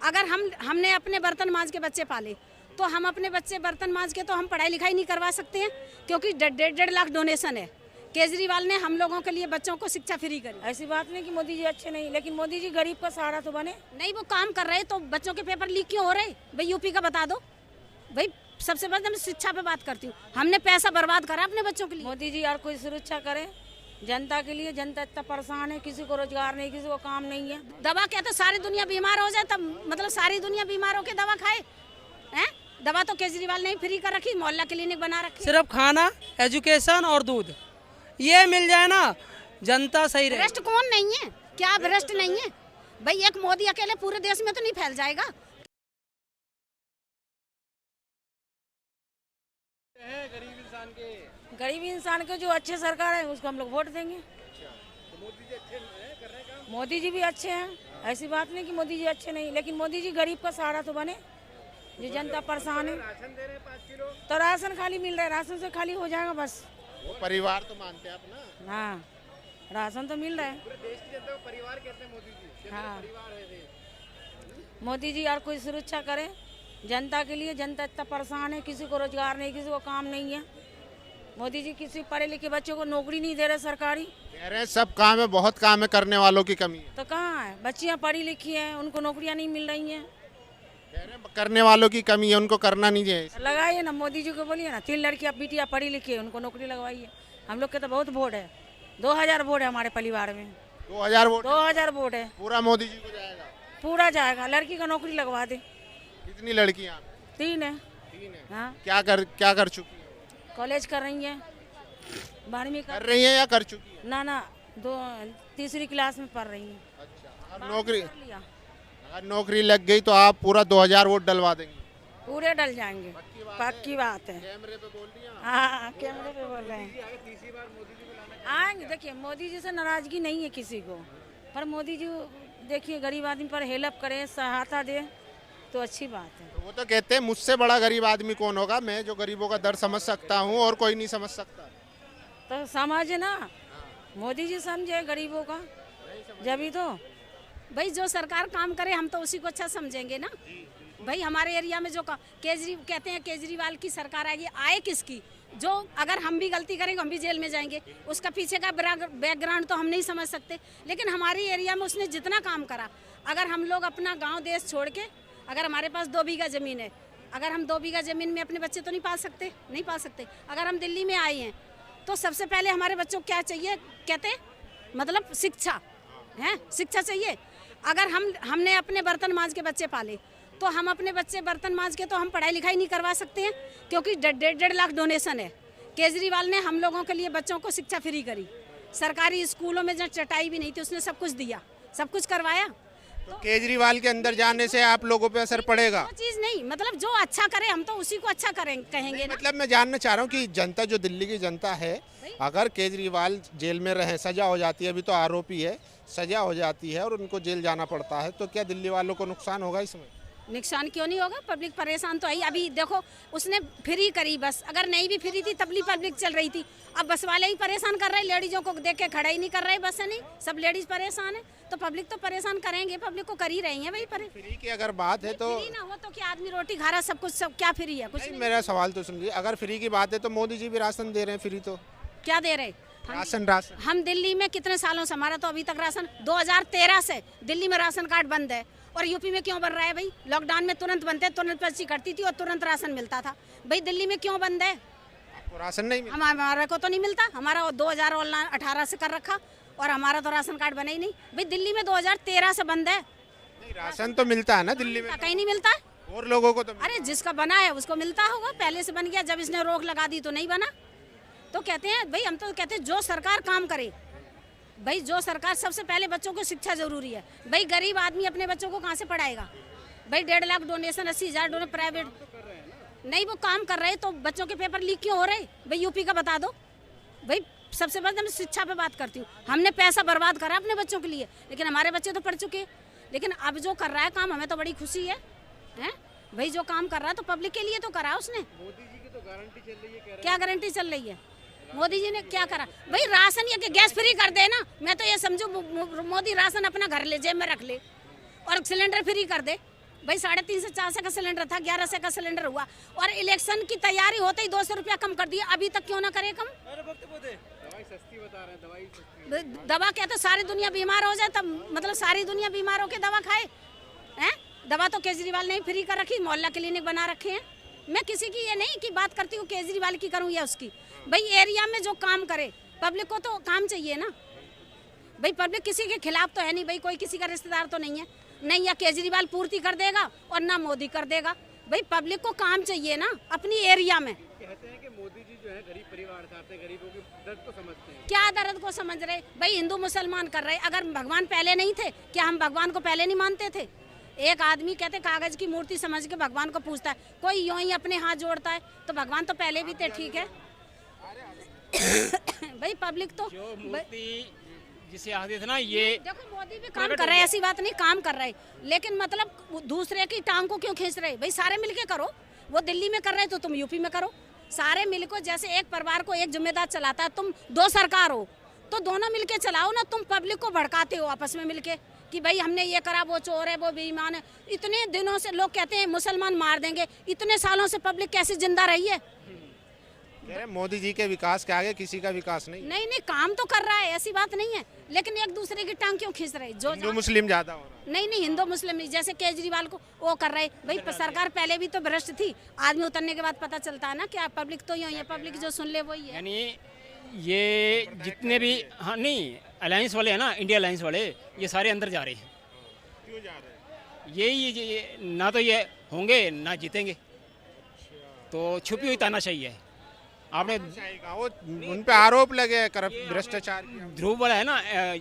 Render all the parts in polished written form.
अगर हमने अपने बर्तन मांज के बच्चे पाले तो हम अपने बच्चे बर्तन मांज के तो हम पढ़ाई लिखाई नहीं करवा सकते हैं, क्योंकि 1.5 लाख डोनेशन है। केजरीवाल ने हम लोगों के लिए बच्चों को शिक्षा फ्री करी। ऐसी बात नहीं कि मोदी जी अच्छे नहीं, लेकिन मोदी जी गरीब का सहारा तो बने। नहीं, वो काम कर रहे तो बच्चों के पेपर लीक क्यों हो रहे? भाई यूपी का बता दो। भाई सबसे पहले मैं शिक्षा पे बात करती हूँ। हमने पैसा बर्बाद करा अपने बच्चों के लिए। मोदी जी यार कोई सुरक्षा करे जनता के लिए। जनता इतना परेशान है, किसी को रोजगार नहीं, किसी को काम नहीं है। दवा क्या तो सारी दुनिया बीमार हो जाए, तब मतलब सारी दुनिया बीमार होके दवा खाए हैं? दवा तो केजरीवाल ने ही फ्री कर रखी, मोहल्ला क्लिनिक बना रखी। सिर्फ खाना, एजुकेशन और दूध ये मिल जाए ना, जनता सही रहे। भ्रष्ट कौन नहीं है? क्या भ्रष्ट नहीं है? भाई एक मोदी अकेले पूरे देश में तो नहीं फैल जाएगा। गरीब इंसान के जो अच्छे सरकार है उसको हम लोग वोट देंगे। तो मोदी जी अच्छे कर रहे हैं काम? मोदी जी भी अच्छे हैं, ऐसी बात नहीं कि मोदी जी अच्छे नहीं, लेकिन मोदी जी गरीब का सहारा तो बने। जो जनता परेशान है राशन दे रहे हैं 5 किलो। तो राशन खाली मिल रहा है, राशन से खाली हो जाएगा बस। वो परिवार तो मानते हैं अपना। हाँ, राशन तो मिल रहा है। पूरे देश की जनता को परिवार कहते हैं मोदी जी। हाँ। परिवार है देश। मोदी जी यार कोई सुरक्षा करे जनता के लिए। जनता इतना परेशान है, किसी को रोजगार नहीं, किसी को काम नहीं है। मोदी जी किसी पढ़े लिखे बच्चों को नौकरी नहीं दे रहे सरकारी। कह रहे हैं सब काम है, बहुत काम है, करने वालों की कमी है। तो कहाँ है? बच्चियाँ पढ़ी लिखी हैं, उनको नौकरियाँ नहीं मिल रही हैं। कह रहे हैं करने वालों की कमी है, उनको करना नहीं चाहिए। लगाइए ना, मोदी जी को बोलिए ना 3 लड़कियाँ बिटिया पढ़ी लिखी है, उनको नौकरी लगवाइए। हम लोग के तो बहुत वोट है, 2000 वोट है हमारे परिवार में। 2000 वोट 2000 वोट है, पूरा मोदी जी को जाएगा। पूरा जाएगा। लड़की का नौकरी लगवा दे। कितनी लड़कियां? 3 है। 3 है। हाँ, क्या कर चुकी है? कॉलेज कर रही है, 12वीं कर रही है या कर चुकी है? ना 3री क्लास में पढ़ रही है। अच्छा, अब नौकरी कर लिया। अगर नौकरी लग गई तो आप पूरा 2000 वोट डलवा देंगे? पूरे डल जाएंगे, पक्की बात है। कैमरे पे बोल दिया। हाँ, कैमरे पे बोल रहे हैं। तीसरी बार मोदी जी को लाना। आएंगे। देखिए मोदी जी से नाराजगी नहीं है किसी को, पर मोदी जी देखिए गरीब आदमी पर हेल्प करे, सहायता दे तो अच्छी बात है। तो वो तो कहते हैं मुझसे बड़ा गरीब आदमी कौन होगा, मैं जो गरीबों का दर्द समझ सकता हूँ और कोई नहीं समझ सकता। तो समझे ना, मोदी जी समझे गरीबों का, जब तो भाई जो सरकार काम करे हम तो उसी को अच्छा समझेंगे ना। भाई हमारे एरिया में जो कहते हैं केजरीवाल की सरकार आएगी, आए किसकी? जो अगर हम भी गलती करेंगे हम भी जेल में जाएंगे, उसका पीछे का बैकग्राउंड तो हम नहीं समझ सकते। लेकिन हमारी एरिया में उसने जितना काम करा, अगर हम लोग अपना गांव देश छोड़ के, अगर हमारे पास 2 बीघा ज़मीन है, अगर हम 2 बीघा ज़मीन में अपने बच्चे तो नहीं पाल सकते। अगर हम दिल्ली में आए हैं तो सबसे पहले हमारे बच्चों को क्या चाहिए? कहते हैं मतलब शिक्षा है, शिक्षा चाहिए। अगर हमने अपने बर्तन मांज के बच्चे पाले तो हम अपने बच्चे बर्तन मांज के तो हम पढ़ाई लिखाई नहीं करवा सकते हैं, क्योंकि 1.5 लाख डोनेशन है। केजरीवाल ने हम लोगों के लिए बच्चों को शिक्षा फ्री करी। सरकारी स्कूलों में जब चटाई भी नहीं थी उसने सब कुछ दिया, सब कुछ करवाया। तो केजरीवाल के अंदर जाने से आप लोगों पे असर पड़ेगा? वो चीज़ नहीं, मतलब जो अच्छा करे हम तो उसी को अच्छा कहेंगे ना। मतलब मैं जानना चाह रहा हूँ कि जनता, जो दिल्ली की जनता है, अगर केजरीवाल जेल में रहे, सजा हो जाती है, अभी तो आरोपी है, सजा हो जाती है और उनको जेल जाना पड़ता है, तो क्या दिल्ली वालों को नुकसान होगा इसमें? नुकसान क्यों नहीं होगा? पब्लिक परेशान तो है। अभी देखो उसने फ्री करी बस, अगर नहीं भी फ्री थी तब भी पब्लिक चल रही थी। अब बस वाले ही परेशान कर रहे हैं, लेडीजों को देख के खड़ा ही नहीं कर रहे बस नहीं, सब लेडीज परेशान है तो पब्लिक तो परेशान करेंगे, पब्लिक को कर ही रही है भाई। फ्री की अगर बात है तो फ्री ना हो तो क्या आदमी रोटी खा रहा, सब कुछ सब क्या फ्री है? कुछ नहीं, नहीं। मेरा सवाल तो सुनिए, अगर फ्री की बात है तो मोदी जी भी राशन दे रहे हैं फ्री, तो क्या दे रहे? राशन हम दिल्ली में कितने सालों से, हमारा तो अभी तक राशन 2013 से दिल्ली में राशन कार्ड बंद है। और यूपी में क्यों बन रहा है भाई? लॉकडाउन में तुरंत बनते, तुरंत पर्ची कटती थी और तुरंत राशन मिलता था। भाई दिल्ली में क्यों बंद है? आपको राशन नहीं मिला? हमारे को तो नहीं मिलता, हमारा 2018 से कर रखा और हमारा तो राशन कार्ड बना ही नहीं। भाई दिल्ली में 2013 से बंद है। नहीं, राशन तो मिलता है ना दिल्ली में? कहीं नहीं मिलता है। और लोगों को तो अरे जिसका बना है उसको मिलता होगा, पहले से बन गया, जब इसने रोक लगा दी तो नहीं बना। तो कहते हैं भाई, हम तो कहते हैं जो सरकार काम करे भाई, जो सरकार, सबसे पहले बच्चों को शिक्षा जरूरी है भाई। गरीब आदमी अपने बच्चों को कहाँ से पढ़ाएगा भाई? 1.5 लाख डोनेशन, 80,000 डोनेशन प्राइवेट नहीं, वो काम कर रहे तो बच्चों के पेपर लीक क्यों हो रहे? भाई यूपी का बता दो। भाई सबसे पहले मैं शिक्षा पे बात करती हूँ। हमने पैसा बर्बाद करा अपने बच्चों के लिए, लेकिन हमारे बच्चे तो पढ़ चुके हैं। लेकिन अब जो कर रहा है काम, हमें तो बड़ी खुशी है भाई। जो काम कर रहा है तो पब्लिक के लिए तो करा उसने। मोदी जी की तो गारंटी चल रही है। क्या गारंटी चल रही है? मोदी जी ने क्या करा भाई? राशन ये गैस फ्री कर दे ना, मैं तो ये समझू मोदी राशन अपना घर ले, जेब में रख ले और सिलेंडर फ्री कर दे। भाई 350 से 400 का सिलेंडर था, 1100 का सिलेंडर हुआ, और इलेक्शन की तैयारी होते ही 200 रुपया कम कर दिया। अभी तक क्यों ना करे कम? दवाई सस्ती बता रहे हैं, दवाई सस्ती। दवा क्या, तो सारी दुनिया बीमार हो जाए तब मतलब सारी दुनिया बीमार होके दवा खाए हैं? दवा तो केजरीवाल ने फ्री कर रखी, मोहल्ला क्लिनिक बना रखे हैं। मैं किसी की ये नहीं कि बात करती हूँ केजरीवाल की करूँ या उसकी, भाई एरिया में जो काम करे, पब्लिक को तो काम चाहिए ना भाई। पब्लिक किसी के खिलाफ तो है नहीं भाई, कोई किसी का रिश्तेदार तो नहीं है, नहीं या केजरीवाल पूर्ति कर देगा और ना मोदी कर देगा। भाई पब्लिक को काम चाहिए ना अपनी एरिया में। कहते हैं कि मोदी जी जो है गरीब परिवार से आते हैं, गरीबों के दर्द को समझते हैं। क्या दर्द को समझ रहे भाई? हिंदू मुसलमान कर रहे, अगर भगवान पहले नहीं थे क्या हम भगवान को पहले नहीं मानते थे? एक आदमी कहते कागज की मूर्ति समझ के भगवान को पूछता है, कोई यूं ही अपने हाथ जोड़ता है, तो भगवान तो पहले भी थे, ठीक है भाई। पब्लिक तो जिसे आखते थे ना, ये देखो मोदी भी काम कर रहे हैं, ऐसी बात नहीं, काम कर रहे, लेकिन मतलब दूसरे की टांग को क्यों खींच रहे? भाई सारे मिलके करो। वो दिल्ली में कर रहे तो तुम यूपी में करो, सारे मिलकर। जैसे एक परिवार को एक जिम्मेदार चलाता है, तुम दो सरकार हो तो दोनों मिलके चलाओ ना। तुम पब्लिक को भड़काते हो आपस में मिलके कि भाई हमने ये करा, वो चोर है, वो बेईमान है। इतने दिनों से लोग कहते हैं मुसलमान मार देंगे, इतने सालों से पब्लिक कैसे जिंदा रही है? मोदी जी के विकास के आगे किसी का विकास नहीं। नहीं काम तो कर रहा है, ऐसी बात नहीं है, लेकिन एक दूसरे की टांग क्यों खींच रहे? जो हिंदू मुस्लिम ज्यादा हो रहा है। नहीं हिंदू मुस्लिम नहीं, जैसे केजरीवाल को वो कर रहे भाई। सरकार पहले भी तो भ्रष्ट थी, आदमी उतरने के बाद पता चलता है ना क्या पब्लिक तो यूं है, पब्लिक जो सुन ले वही है। यानी ये जितने भी, हाँ नहीं, अलायंस वाले हैं ना, इंडिया अलायंस वाले, ये सारे अंदर जा रहे हैं। क्यों जा रहे हैं? यही ना तो ये होंगे ना जीतेंगे, तो छुपी हुई तानाशाही है। आपने वो उन पे आरोप लगे करप्ट भ्रष्टाचार किया। ध्रुव वाला है ना,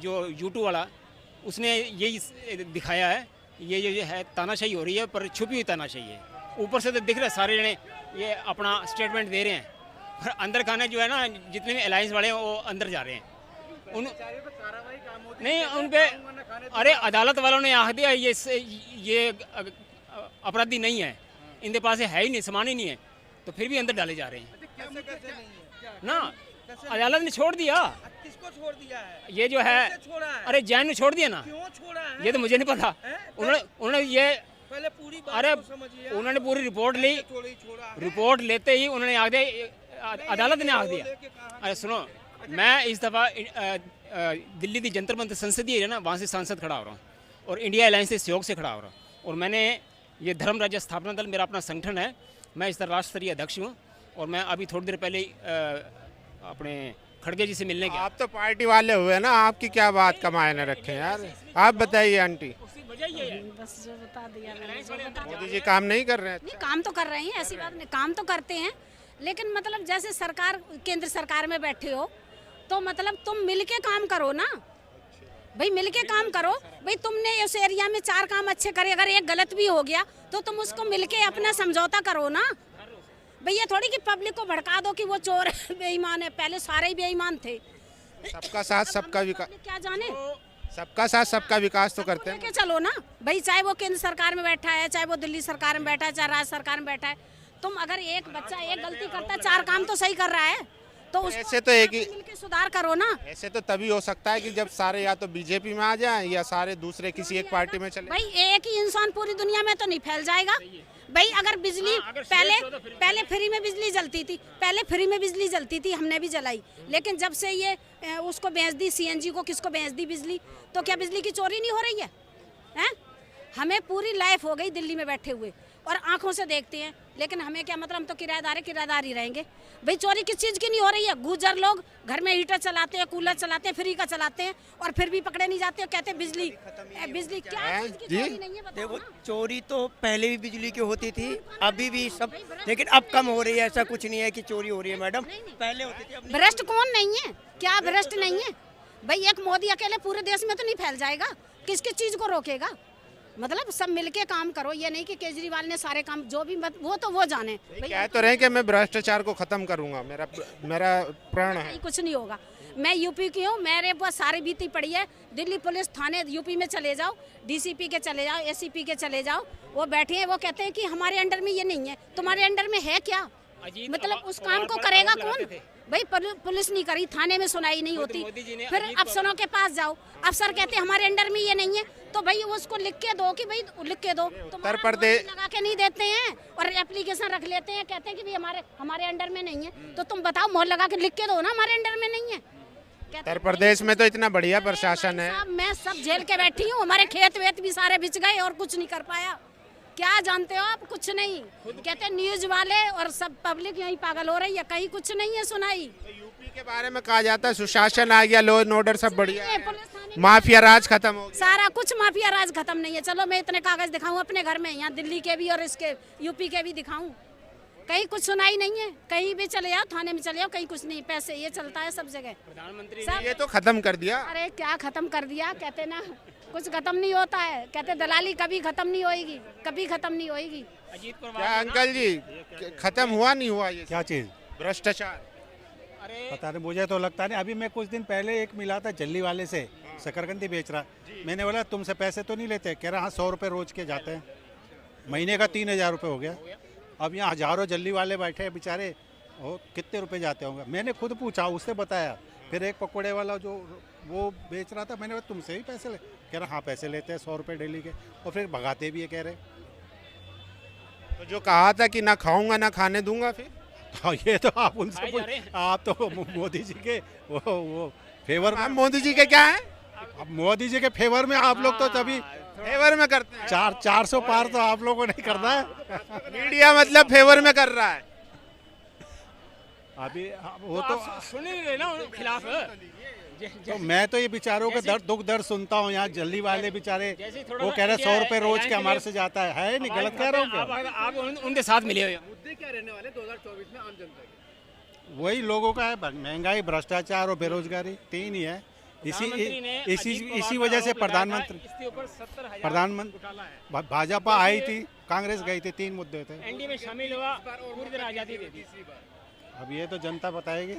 जो यूट्यूब वाला, उसने यही दिखाया है, ये है तानाशाही हो रही है, पर छुपी हुई तानाशाही है। ऊपर से तो दिख रहा है सारे जने ये अपना स्टेटमेंट दे रहे हैं, पर अंदर खाने जो है ना, जितने भी अलायंस वाले हैं वो अंदर जा रहे हैं। उन नहीं उन पे, अरे अदालत वालों ने आख दिया ये अपराधी नहीं है, इनके पास है ही नहीं, सामान ही नहीं है, तो फिर भी अंदर डाले जा रहे हैं ना। अदालत ने छोड़ दिया। किसको छोड़ दिया है? ये जो है, अरे जैन ने छोड़ दिया ना। क्यों छोड़ा है? ये तो मुझे नहीं पता। उन्होंने ये पहले पूरी बात अरे को समझिए। उन्होंने पूरी रिपोर्ट ली, छोड़ा है। रिपोर्ट लेते ही उन्होंने आख दिया, अदालत ने आख दिया। अरे सुनो, मैं इस दफ़ा दिल्ली की जंतर मंतर संसदीय है ना, वहाँ से सांसद खड़ा हो रहा हूँ, और इंडिया अलायंस के सहयोग से खड़ा हो रहा हूँ। और मैंने ये धर्म राज्य स्थापना दल मेरा अपना संगठन है, मैं इसका राष्ट्र स्तरीय अध्यक्ष हूँ। और मैं अभी थोड़ी देर पहले अपने खड़गे जी से मिलने गया। आप तो पार्टी वाले हुए ना, आपकी क्या बात का मायने रखे यार? आप बताइए आंटी। बस जो बता दिया मोदी जी काम नहीं कर रहे हैं? नहीं, काम तो कर रहे हैं, ऐसी बात नहीं, काम तो करते हैं, लेकिन मतलब जैसे सरकार, केंद्र सरकार में बैठे हो तो मतलब तुम मिलके काम करो ना भाई, मिलके काम करो भाई। तुमने उस एरिया में 4 काम अच्छे करे, अगर एक गलत भी हो गया तो तुम उसको मिलके अपना समझौता करो ना भाई। ये थोड़ी कि पब्लिक को भड़का दो कि वो चोर है, बेईमान है। पहले सारे ही बेईमान थे। सबका साथ सबका विकास, क्या जाने, सबका साथ सबका विकास तो करते हैं। लेके चलो ना भाई, चाहे वो केंद्र सरकार में बैठा है, चाहे वो दिल्ली सरकार में बैठा है, चाहे राज्य सरकार में बैठा है। तुम अगर एक बच्चा एक गलती करता है, 4 काम तो सही कर रहा है, तो उसको ऐसे तो एक ही मिलके सुधार करो ना। ऐसे तो तभी हो सकता है कि जब सारे या तो बीजेपी में आ जाएं या सारे दूसरे किसी एक पार्टी में चले। भाई एक ही इंसान पूरी दुनिया में तो नहीं फैल जाएगा भाई। अगर बिजली पहले फ्री में बिजली जलती थी, पहले फ्री में बिजली जलती थी, हमने भी जलाई, लेकिन जब से ये उसको बेच दी, सीएनजी को किसको बेच दी बिजली, तो क्या बिजली की चोरी नहीं हो रही है? हैं? हमें पूरी लाइफ हो गई दिल्ली में बैठे हुए और आंखों से देखते हैं, लेकिन हमें क्या मतलब, हम तो किराएदार ही रहेंगे भाई। चोरी किस चीज़ की नहीं हो रही है? गुजर लोग घर में हीटर चलाते हैं, कूलर चलाते हैं, फ्री का चलाते हैं, और फिर भी पकड़े नहीं जाते, कहते हैं बिजली क्या चीज़ की चोरी नहीं है, बताओ देखो ना। चोरी तो पहले भी बिजली की होती थी, अभी भी सब, लेकिन अब कम हो रही है। ऐसा कुछ नहीं है कि चोरी हो रही है मैडम, पहले होती थी, अब नहीं। भ्रष्ट कौन नहीं है? क्या भ्रष्ट नहीं है भाई? एक मोदी अकेले पूरे देश में तो नहीं फैल जाएगा, किस किस चीज को रोकेगा? मतलब सब मिलके काम करो, ये नहीं कि केजरीवाल ने सारे काम जो भी वो तो वो जाने भाई। कह तो रहे कि मैं भ्रष्टाचार को खत्म करूंगा, मेरा प्रण है। कुछ नहीं होगा। मैं यूपी की हूँ, मेरे पास सारी बीती पड़ी है। दिल्ली पुलिस थाने यूपी में चले जाओ, डीसीपी के चले जाओ, एसीपी के चले जाओ, वो बैठे हैं, वो कहते हैं कि हमारे अंडर में ये नहीं है। तुम्हारे अंडर में है क्या? मतलब उस काम को करेगा कौन? भाई पुलिस नहीं करी, थाने में सुनाई नहीं होती, मोदी जी ने फिर अजीत अफसरों के पास जाओ, अफसर कहते हैं हमारे अंडर में ये नहीं है, तो भाई उसको लिख के दो कि भाई लिख के दो। तो उत्तर प्रदेश लगा के नहीं देते हैं और एप्लीकेशन रख लेते हैं, कहते हैं कि भाई हमारे अंडर में नहीं है, तो तुम बताओ मोहर लगा के लिख के दो ना हमारे अंडर में नहीं है। उत्तर प्रदेश में तो इतना बढ़िया प्रशासन है। मैं सब झेल के बैठी हूँ, हमारे खेत वेत भी सारे बिच गए और कुछ नहीं कर पाया। क्या जानते हो आप? कुछ नहीं। कहते हैं न्यूज वाले और सब पब्लिक यही पागल हो रही है, कहीं कुछ नहीं है सुनाई। यूपी के बारे में कहा जाता है सुशासन आ गया, लॉ एंड ऑर्डर सब बढ़िया है, पुलिस थाने माफिया राज खत्म हो गया। सारा कुछ माफिया राज खत्म नहीं है। चलो मैं इतने कागज दिखाऊं अपने घर में, यहाँ दिल्ली के भी और इसके यूपी के भी दिखाऊं, कहीं कुछ सुनाई नहीं है। कहीं भी चले जाओ, थाने में चले जाओ, कहीं कुछ नहीं, पैसे ये चलता है सब जगह। प्रधानमंत्री सब ये तो खत्म कर दिया। अरे क्या खत्म कर दिया, कहते ना कुछ खत्म नहीं होता है, कहते दलाली कभी खत्म नहीं होएगी, कभी खत्म नहीं होएगी। अजीत क्या पवार अंकल जी खत्म हुआ नहीं हुआ ये क्या चीज़? भ्रष्टाचार? अरे पता नहीं, मुझे तो लगता नहीं। अभी मैं कुछ दिन पहले एक मिला था जल्दी वाले से, शकरकंदी बेच रहा। मैंने बोला तुमसे पैसे तो नहीं लेते? कह रहा हाँ 100 रुपये रोज के जाते हैं, महीने का 3000 रुपये हो गया। अब यहाँ हजारों जल्दी वाले बैठे हैं बेचारे, वो कितने रुपए जाते होंगे? मैंने खुद पूछा, उससे बताया। फिर एक पकौड़े वाला जो वो बेच रहा था, मैंने बोला तुमसे ही पैसे ले? कह रहा हाँ पैसे लेते हैं 100 रुपये डेली के, और फिर भगाते भी है कह रहे। तो जो कहा था कि ना खाऊंगा ना खाने दूंगा, फिर हाँ ये तो आप उनसे खाए जा रहे हैं। आप तो मोदी जी के वो फेवर में, हम मोदी जी के क्या है? अब मोदी जी के फेवर में आप लोग तो तभी फेवर में करते हैं। 400 पार तो आप लोगों ने करना है। मीडिया मतलब फेवर में कर रहा है। अभी वो तो सुन ही रहे ना उनके खिलाफ। तो मैं तो ये बेचारों के दर्द दुख दर्द सुनता हूँ। यहाँ जल्दी वाले बेचारे जैसे थोड़ा वो सा कह रहे इंडिया 100 रुपये रोज alliance के के हमारे लिए- से जाता है नहीं? गलत कह रहा हूँ क्या? आप उनके साथ मिले हुए हो। मुद्दे क्या रहने वाले 2024 में आम जनता के? वही लोगों का है, महंगाई, भ्रष्टाचार और बेरोजगारी, तीन ही है। प्रधानमंत्री ने इसी वजह से प्रधानमंत्री इसके ऊपर 70,000 प्रधानमंत्री घोटाला है। भाजपा आई थी, कांग्रेस गई थी, 3 मुद्दे थे। एनडीए में शामिल हुआ, पूरी तरह आजादी दे दी। अब ये तो जनता बताएगी।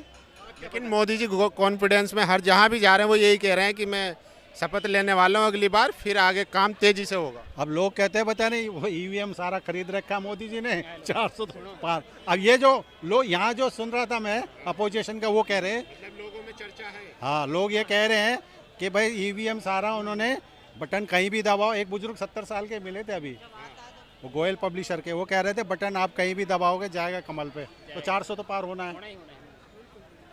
लेकिन मोदी जी कॉन्फिडेंस में हर जहां भी जा रहे हैं वो यही कह रहे हैं कि मैं शपथ लेने वाला हूं अगली बार, फिर आगे काम तेजी से होगा। अब लोग कहते हैं पता नहीं वो ईवीएम सारा खरीद रखा मोदी जी ने 400 पार। अब ये जो लोग यहाँ जो सुन रहा था मैं अपोजिशन का, वो कह रहे हैं, लोगों में चर्चा है। हाँ लोग ये कह रहे हैं कि भाई ईवीएम सारा उन्होंने बटन कहीं भी दबाओ। एक बुजुर्ग 70 साल के मिले थे अभी, वो गोयल पब्लिशर के, वो कह रहे थे बटन आप कहीं भी दबाओगे जाएगा कमल पे। तो 400 तो पार होना है।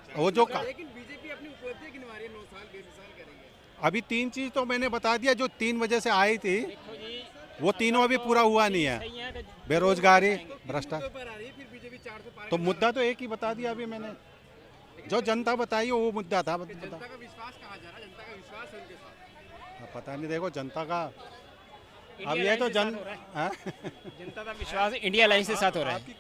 वो जो लेकिन बीजेपी अपनी उपलब्धि गिनवा रही है, 9 साल बेमिसाल करेंगे। अभी 3 चीज़ तो मैंने बता दिया जो 3 वजह से आई थी, वो तीनों अभी पूरा हुआ नहीं है। बेरोजगारी, भ्रष्टाचार। पर आ रही है, फिर बीजेपी 400 पार। तो मुद्दा तो एक ही बता दिया अभी मैंने, जो जनता बताई वो मुद्दा था। जनता का विश्वास कहाँ जा रहा है? जनता का विश्वास है उनके साथ। पता नहीं, देखो जनता का अब इंडिया ये तो लाइन से साथ हो रहा है। हाँ? जनता का विश्वास इंडिया लाइन से साथ हो रहा है।